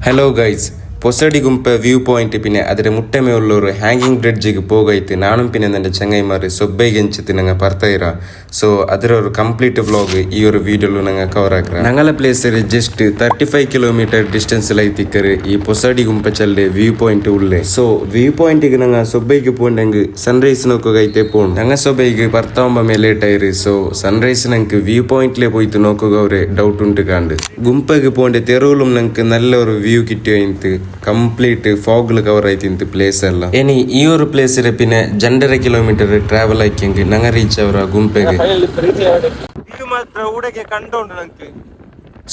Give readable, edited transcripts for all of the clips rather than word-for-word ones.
hello guys പൊസടി ഗുംപ view point പിന്നെ അതിന്റെ മുട്ടമേയുള്ള ഒരു ಹ್ಯಾಂಗಿಂಗ್ ಬ್ರಿಡ್ಜಿಗೆ ಹೋಗೈತೆ ನಾನು പിന്നെ ನನ್ನ ಚಂಗೈಮಾರಿ ಸೊಬ್ಬೈಗೆ ಎಂಚಿತ್ತು ನಂಗೆ ಬರ್ತಾಯಿರ ಸೊ ಅದರ ഒരു ಕಂಪ್ಲೀಟ್ ವ್ಲಾಗ್ ಈ ഒരു വീഡിയോയിൽ ನಂಗೆ ಕವರ್ ಹಾಕ್ರ ഞങ്ങളെ ಪ್ಲೇಸ್ ಜಸ್ಟ್ 35 ಕಿಲೋಮೀಟರ್ ಡಿಸ್ಟೆನ್ಸ್ ಐತಿಕ್ಕರು ಈ പൊസടി ಗುಂಪ ಚಲ್ಲೆ വ്യൂ ಪಾಯಿಂಟ್ ಉಳ್ಳೆ ಸೊ വ്യೂ ಪಾಯಿಂಟಿಗೆ ನಂಗೆ ಸೊಬ್ಬೈಗೆ പോണ്ടെങ്കിൽ ಸನ್ರೈಸ್ നോക്കുകೈತೆ പോಣು ನಂಗೆ ಸೊಬ್ಬೈಗೆ ಬರ್ತಾവുമ്പോ ಲೇಟ್ ಆಯ್ರಿ ಸೊ ಸನ್ರೈಸ್ ನಂಗೆ വ്യൂ പോയിന്റിലെ പോയിട്ട് നോക്കുക ഒരു ഡൗട്ട് ഉണ്ട് കാണ്ട് ಗುಂಪಗೆ പോണ്ടെ തെരുവിലും ನಂಗೆ നല്ലൊരു വ്യൂ കിട്ടിയോയിന്ത് ಕಂಪ್ಲೀಟ್ ಫಾಗ್ ಕವರ್ ಆಯ್ತಿಂತ ಪ್ಲೇಸ್ ಎಲ್ಲ ಏನಿ ಈ ഒരു ಪ್ಲೇಸ್ പിന്നെ 2.5 കിലോമീറ്റർ ಟ್ರಾವೆಲ್ ಆಯ್ಕೆಂಗೆ ನಂಗೆ ರೀಚ್ ಅವರ ಗುಂಪೆಗೆ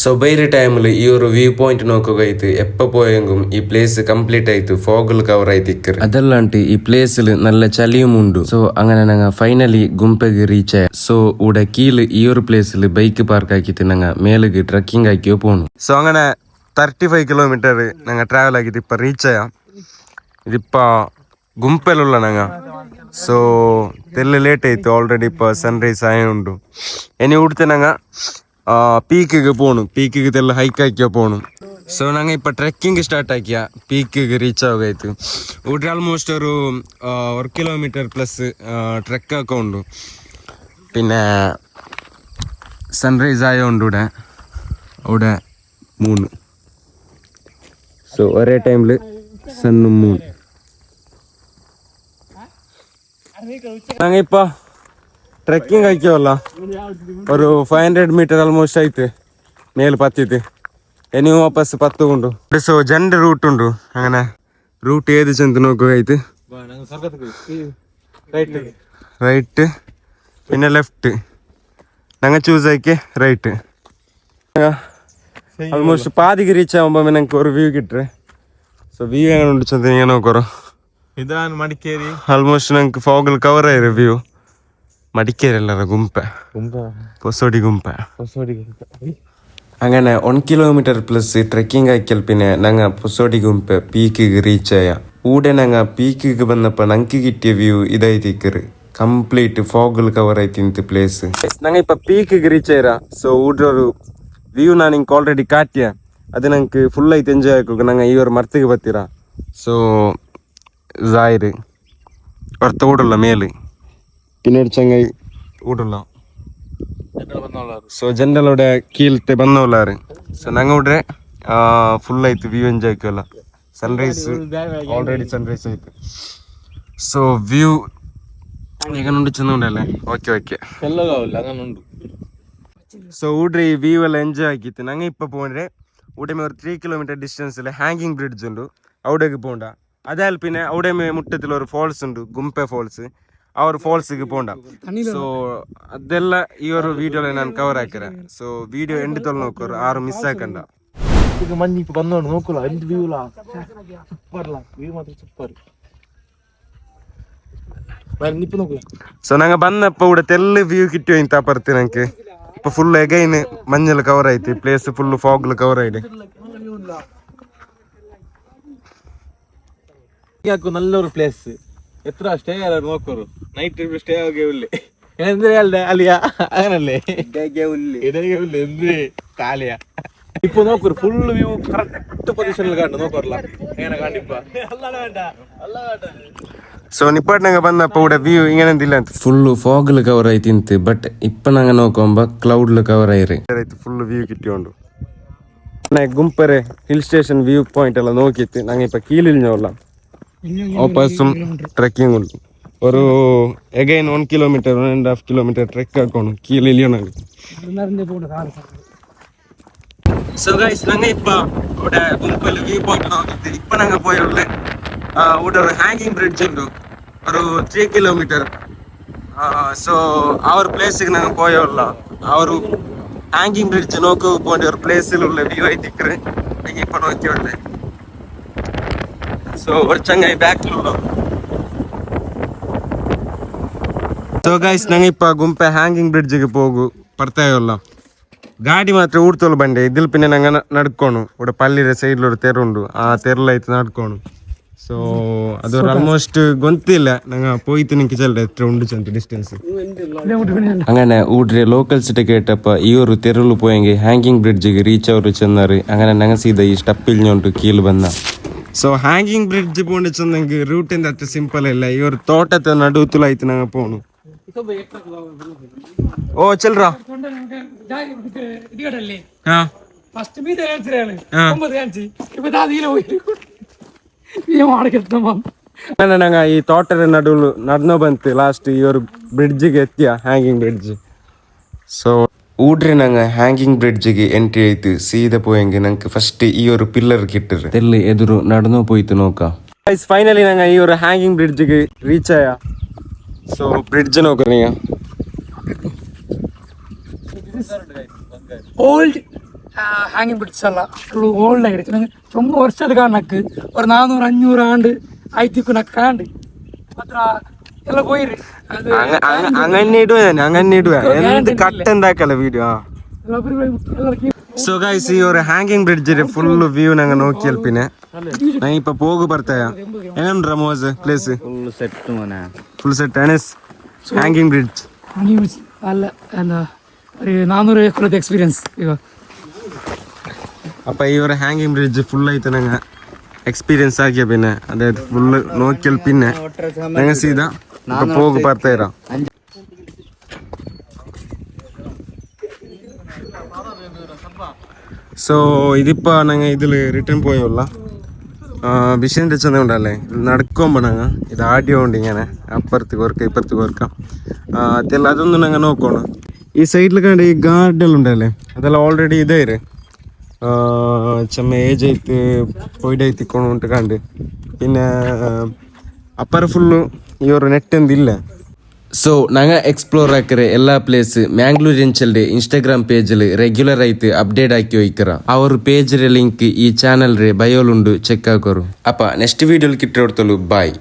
ಸೊ ಬೇರೆ ಟೈಮಲ್ಲಿ ಈ ഒരു വ്യൂ ಪಾಯಿಂಟ್ നോക്കുകയായിട്ട് എപ്പോ പോയെങ്കും ഈ പ്ലേസ് കംപ്ലീറ്റ് ആയിട്ട് ഫോഗിൽ കവർ ആയിട്ട് അതല്ലാണ്ട് ഈ പ്ലേസിൽ നല്ല ചളിയും ഉണ്ട് സോ അങ്ങനെ ഞങ്ങൾ ഫൈനലി ഗുംപെಗೆ റീച്ച് ആയ സോ ഇവിടെ കീഴിൽ ഈ ഒരു പ്ലേസിൽ ബൈക്ക് പാർക്ക് ആക്കിയിട്ട് ഞങ്ങൾ മേലേക്ക് ട്രക്കിംഗ് ആക്കിയോ പോണു സോ അങ്ങനെ 35 കിലോമീറ്റർ ഞങ്ങൾ ട്രാവൽ ആക്കിയിട്ട് ഇപ്പം റീച്ച് ആയാം ഇതിപ്പോൾ ಗುಂಪೆಲ್ಲ ನಂಗೆ ಸೊ ತೆಲ್ಲ ಲೇಟ್ ಆಯಿತು ಆಲ್ರೆಡಿ ഇപ്പോൾ ಸನ್ರೈಸ್ ಆಯುಂಡು ಇനി ഇവിടുത്തെ ನಂಗೆ പീക്കിಗೆ പോണു പീക്കിಗೆ തെല്ല ഹൈക്ക് ആക്കിയാൽ പോണു സോ ഞങ്ങൾ ഇപ്പോൾ ട്രെക്കിംഗ് സ്റ്റാർട്ട് ആക്കിയ പീക്കിಗೆ റീച്ച് ആവുകയായിട്ട് ഇവിടെ ആൾമോസ്റ്റ് ഒരു 1 കിലോമീറ്റർ പ്ലസ് ട്രെക്കൊക്കെ ഉണ്ട് പിന്നെ സൺറൈസ് ആയതുകൊണ്ട് ഇവിടെ മൂന്ന് സോ ഒരേ ടൈമിൽ സണ്ണും മൂൺ ഞങ്ങൾ ഇപ്പോൾ ട്രെക്കിംഗ് കഴിക്കുമല്ലോ ഒരു 500 മീറ്റർ ಆಲ್ಮೋಸ್ಟ್ ಆಯ್ತು മേൽ പത്തിട്ട് ഇനി വാപ്പസ് 10 കൊണ്ട് സോ 2 ರೂಟ್ ಉಂಟು അങ്ങനെ ರೂಟ್ ഏത് ചെന്ന് നോക്കുകയായിട്ട് റൈറ്റ് പിന്നെ ലെഫ്റ്റ് ഞങ്ങൾ ചൂസ് ആക്കി റൈറ്റ് ಆಲ್ಮೋಸ್ಟ್ ಪಾದಿಗೆ ರೀಚ್ ಆಗುമ്പോൾ ನಂಗೆ ഒരു വ്യൂ കിട്ടേ ಸೊ വ്യൂ എങ്ങനെ ഉണ്ട് ചെന്ന് ഇങ്ങനെ നോക്കറോ ഇതാണ് മടിക്കേരി ಆಲ್ಮೋಸ್ಟ್ ನಂಗೆ ಫಾಗಲ್ ಕವರ್ ಆಯ್ರಿ ವ್ಯೂ മടിക്കേരി അല്ലറ പൊസടി ഗുംപ അങ്ങനെ 1 കിലോമീറ്റർ പ്ലസ് ട്രെക്കിംഗ് ആക്കിയാൽ പിന്നെ ഞങ്ങൾ പൊസടി ഗുംപ പീക്കിಗೆ റീച്ച് ആയ ഊടെ ഞങ്ങൾ പീക്കിಗೆ ಬಂದപ്പോൾ ನಂಗೆ കിട്ടിയ വ്യൂ ഇതായിത്തിക്കറ് ಕಂಪ್ಲೀಟ್ ಫಾಗಲ್ ಕವರ್ ಆಯ್ತಿಂತ ಪ್ಲೇಸ್ ഞങ്ങൾ ഇപ്പം പീക്കിಗೆ റീച്ച് ആയിರ ಸೊ ಊಡ್ರ ഒരു വ്യൂ ನಾನು ನಿಂಗೆ ಆಲ್ರೆಡಿ ಕಾಟ್ಯ ಅದು ನಂಗೆ ಫುಲ್ ಆಯ್ತು ಎಂಜಾಯ್ ಆಗೋಕೆ ನಂಗೆ ಈ ഒരു ಮರ್ತಿಗೆ ಬರ್ತೀರಾ ಸೊ ಜಾಯಿರು ಹೊರತ ಊಡಲ್ಲ ಮೇಲೆ പിന്നീട് ചങ്ങായി ഊടല്ല ಸೊ ಜನರಲ್ ഇവിടെ കീഴത്തെ ಬಂದವಲ್ಲಾರು ಸೊ ನಂಗೆ ഇവിടെ ಫುಲ್ ಆಯ್ತು ವ್ಯೂ ಎಂಜಾಯ್ ಆಯ್ಕಲ್ಲ ಸನ್ರೈಸ್ ಆಲ್ರೆಡಿ ಸನ್ರೈಸ್ ಆಯ್ತು ಸೊ വ്യൂ എങ്ങനെ ഉണ്ട് ചെന്നുണ്ടല്ലേ ഓക്കെ ಸೊ ಊಡ್ರಿ ಈ ವ್ಯೂ ಎಲ್ಲ ಎಂಜಾಯ್ ಆಗಿತ್ತು ನಂಗೆ ಇಪ್ಪ പോണ്ടേ ഊടെ ഒരു 3 കിലോമീറ്റർ ഡിസ്റ്റൻസിൽ ഹാങ്ങിങ് ബ്രിഡ്ജ് ഉണ്ട് അവിടേക്ക് പോകണ്ട അതായത് പിന്നെ അവിടെ മുട്ടത്തിൽ ഒരു ഫോൾസ് ഉണ്ട് ഗുംപെ ഫോൾസ് ആ ഒരു ഫോൾസിಗೆ പോകണ്ട ಸೊ ಅದೆಲ್ಲ ಈ ഒരു വീഡിയോയിൽ ನಾನು ಕವರ್ ಹಾಕಿರೆ ಸೊ വീഡിയോ ಎಂಡ್ ತೊಲ್ ನೋಕೋರು ಆರು ಮಿಸ್ ಹಾಕಂಡ ಈಗ ಮಂದಿ ಬಂದೋಣ ನೋಕಲ್ಲ ಎಂಡ್ ವ್ಯೂ ಲ ಸೂಪರ್ ಲ ವ್ಯೂ ಮಾತ್ರ ಸೂಪರ್ ನಿಪ್ಪು ನೋಕು ಸೊ ನಂಗೆ ಬಂದಪ್ಪ ഇവിടെ തെല്ല് വ്യൂ കിട്ടിയോ ಇಂತ ಬರ್ತಿ ನಂಗೆ ഇപ്പൊ ഫുൾ എഗൈൻ മഞ്ഞൾ കവർ ആയിട്ട് പ്ലേസ് ഫുൾ ഫോഗിൽ കവർ ആയിട്ട് നല്ലൊരു പ്ലേസ് എത്ര സ്റ്റേ നോക്കൂ നൈറ്റ് സ്റ്റേ ആകില്ലേ എന്ത് അലിയ അങ്ങനല്ലേ എന്ത് കാലിയ ഇപ്പൊ നോക്കൂ ഫുൾ വ്യൂ കറക്റ്റ് പൊസിഷനിൽ കണ്ടു നോക്കറല്ല എങ്ങനെ കണ്ടിപ്പ ಸೊ ನಿಪ್ಪಾಟ್ ನಂಗೆ ಬಂದಪ್ಪ ഇവിടെ വ്യൂ ഇങ്ങനെ എന്തില്ല ഫുള്ള് ഫോഗിൽ കവർ ആയിത്തിಂತ ಬಟ್ ഇപ്പൊ ನಂಗೆ നോക്കുമ്പോ ക്ലൗഡിൽ കവർ ആയിರಿ ഫുള്ള് വ്യൂ കിട്ടിയോണ്ട് ಗುಂಪರೆ ಹಿಲ್ ಸ್ಟೇಷನ್ വ്യൂ ಪಾಯಿಂಟ್ ಎಲ್ಲ നോക്കിയിട്ട് ನಂಗೆ ഇപ്പൊ കീഴിലിഞ്ഞോളാം ഓപ്പസും ട്രെക്കിംഗ് ഉണ്ട് ഒരു എഗൈൻ 1 കിലോമീറ്റർ 1.5 കിലോമീറ്റർ ട്രെക്ക് ആക്കണം കീഴിലിയണം സോ ഗൈസ് ನಂಗೆ ഇപ്പൊ ഇവിടെ ಗುಂಪಲ್ಲಿ വ്യൂ ಪಾಯಿಂಟ್ നോക്കിയിട്ട് ഇപ്പൊ ನಂಗೆ പോയുള്ളേ ഇവിടെ ഒരു ഹാങ്ങിങ് ബ്രിഡ്ജ് ഉണ്ട് ഒരു 3 കിലോമീറ്റർ ಸೊ ಅವ್ರ ಪ್ಲೇಸಿಗೆ ನಂಗೆ പോയല്ല ആ ഒരു ഹാങ്ങിങ് ബ്രിഡ്ജ് നോക്കുക പോകേണ്ട ഒരു പ്ലേസിലുള്ള വ്യൂ ആയിട്ടിക്കറ് ನಂಗೆ ഇപ്പൊ നോക്കിയുള്ളേ ಸೊ ഒരു ചങ്ങായി ബാക്കിലുള്ള ಸೊ ಗೈಸ್ ನಂಗೆ ഇപ്പൊ ಗುಂಪೆ ഹാങ്ങിങ് ബ്രിഡ്ജിಗೆ പോകു ಬರ್ತಾಯಲ್ಲ ಗಾಡಿ ಮಾತ್ರ ಊಡ್ತೋಳು ಬಂಡೆ ഇതിൽ പിന്നെ ನಂಗೆ ನಡ್ಕೋಣು ഇവിടെ പള്ളിയുടെ സൈഡിലൊരു തെരുണ്ട് ആ തെരുലായിട്ട് നಡ್ಕೋಣು ಸೊ ಅದು ಆಲ್ಮೋಸ್ಟ್ ಗೊತ್ತಿಲ್ಲ ನಂಗೆ പോയിട്ട് എനിക്ക് ചെല്ലട്ടെ എത്ര ഉണ്ട് ചെന്ത ഡിസ്റ്റൻസ് അങ്ങനെ ഊട്രെ ലോക്കൽസ് കേട്ടപ്പോൾ ഈ ഒരു തെരുവിൽ പോയെങ്കിൽ ഹാങ്ങിങ് ബ്രിഡ്ജിಗೆ റീച്ച് അവർ ചെന്നാറ് അങ്ങനെ ഞങ്ങൾ സീത ഈ സ്റ്റപ്പിഞ്ഞോണ്ട് കീഴിൽ വന്ന ಸೊ ಹ್ಯಾಂಗಿಂಗ್ ಬ್ರಿಡ್ಜ್ പോണ്ട് ചെന്നെങ്കിൽ റൂട്ടിന്റെ അത്ര സിമ്പിൾ അല്ല ഈ ഒരു തോട്ടത്തെ നടുത്തുലായിട്ട് ഞങ്ങൾ പോണു ഓ ചെല്ലറാ ആ ഫസ്റ്റ് മീ തരാൻ 9 കാണിച്ച് ഇപ്പൊ അതിലെ പോയി അങ്ങനെ ഞങ്ങൾ ഈ തോട്ടದ ನಡುವೆ നടന്നു ಬಂತು ಲಾಸ್ಟ್ ಈ ഒരു ಬ್ರಿಡ್ಜಿಗೆ ಎತ್ತಿಯ ಹ್ಯಾಂಗಿಂಗ್ ಬ್ರಿಡ್ಜ್ ಸೊ ಊಡ್ರೆ ನಂಗೆ ಹ್ಯಾಂಗಿಂಗ್ ಬ್ರಿಡ್ಜಿಗೆ ಎಂಟ್ರಿ ಆಯ್ತು ಸೀದಾ പോയെങ്കിൽ ನಂಗೆ ಫಸ್ಟ್ ಈ ഒരു ಪಿಲ್ಲರ್ കിട്ടರು തെല്ല് എതിരു നടന്നു പോയിട്ട് നോക്കാം ഫൈനലി ഞങ്ങൾ ഈ ഒരു ഹാങ്ങിങ് ബ്രിഡ്ജിಗೆ റീച്ച് ആയ ಸೊ ಬ್ರಿಡ್ಜ್ നോക്കാം നീ ಓಲ್ಡ್ ಹ್ಯಾಂಗಿಂಗ್ ಬ್ರಿಡ್ಜ್ ಅಲ್ಲ ಫುಲ್ ಓಲ್ಡ್ ಆಗಿರುತ್ತೆ ನಂಗೆ ತುಂಬ ವರ್ಷದ ಕಾರಣಕ್ಕೆ ಒಂದು 400-500 ಆಂಡು ಆಯ್ತಿಕ್ಕು ನಕ್ಕ ಕಾಂಡು ಮಾತ್ರ ಎಲ್ಲ പോയിರಿ ಅದು അങ്ങനെ ഇടുവേ എന്ത് കട്ട് എന്താക്കല്ല വീഡിയോ ಸೊ ಗೈಸ್ ಈ ഒരു ഹാങ്ങിങ് ಬ್ರಿಡ್ಜ್ ಫುಲ್ ವ್ಯೂ ನಂಗೆ ನೋಕಿಯಲ್ പിന്നെ ഞാൻ ഇപ്പൊ പോകു ಬರ್ತಾಯ ಏನುಂಡ್ರ ಮೋಸ್ ಪ್ಲೇಸ್ ಫುಲ್ ಸೆಟ್ ಅನಸ್ ഹാങ്ങിങ് ಬ್ರಿಡ್ಜ್ ಅಲ್ಲ എന്താ ഒരു 400 കൊല്ലത്തെ എക്സ്പീരിയൻസ് ಈಗ അപ്പൊ ഈ ഒരു ഹാങ്ങിങ് ബ്രിഡ്ജ് ഫുൾ ആയിട്ട് ഞങ്ങൾ എക്സ്പീരിയൻസ് ആക്കിയ പിന്നെ അതായത് ഫുള്ള് നോക്കിയാൽ പിന്നെ ഞങ്ങൾ സീതാ ഇപ്പൊ പോകു ಬರ್ತಾಯಿರ ಸೊ ഇതിപ്പോ ഞങ്ങൾ ഇതില് റിട്ടേൺ പോയല്ല വിഷയം ചെന്ന ഉണ്ടല്ലേ നടക്കുമ്പോ ഞങ്ങൾ ഇത് ആടിയോണ്ട് ഇങ്ങനെ അപ്പുറത്തേക്ക് ഓർക്ക ഇപ്പുറത്തേക്ക് ഓർക്കാം ಅದೆಲ್ಲ അതൊന്നും ഞങ്ങൾ നോക്കണം ഈ സൈഡിൽ കണ്ട ഈ ഗാർഡൻ ഉണ്ടല്ലേ അതെല്ലാം ഓൾറെഡി ഇതേ ചെമ്മ ഏജ് ആയിട്ട് പോയിടൈತಿ കൊണ്ട് കണ്ട് പിന്നെ അപ്പറ ഫുള്ളു ഈ ഒരു നെറ്റ് എന്തില്ല ಸೊ ನಂಗೆ ಎಕ್ಸ್ಪ್ಲೋರ್ ಹಾಕಿರೆ ಎಲ್ಲ ಪ್ಲೇಸ್ ಮ್ಯಾಂಗ್ಳೂರ್ ಎಂಚಲ್ಡೆ ಇನ್ಸ್ಟಾಗ್ರಾಮ್ ಪೇಜಲ್ಲಿ ರೆಗ್ಯುಲರ್ ಆಯ್ತು ಅಪ್ಡೇಟ್ ಹಾಕಿ ಹೋಯ್ಕರ ಅವ್ರ ಪೇಜ್ ಲಿಂಕ್ ಈ ಚಾನಲ್ ಬಯೋಲುಂಡು ಚೆಕ್ ಹಾಕೋರು ಅಪ್ಪ ನೆಕ್ಸ್ಟ್ ವಿಡಿಯೋಲಿ ಕಿಟ್ಟೋಡ್ತಲು ಬಾಯ್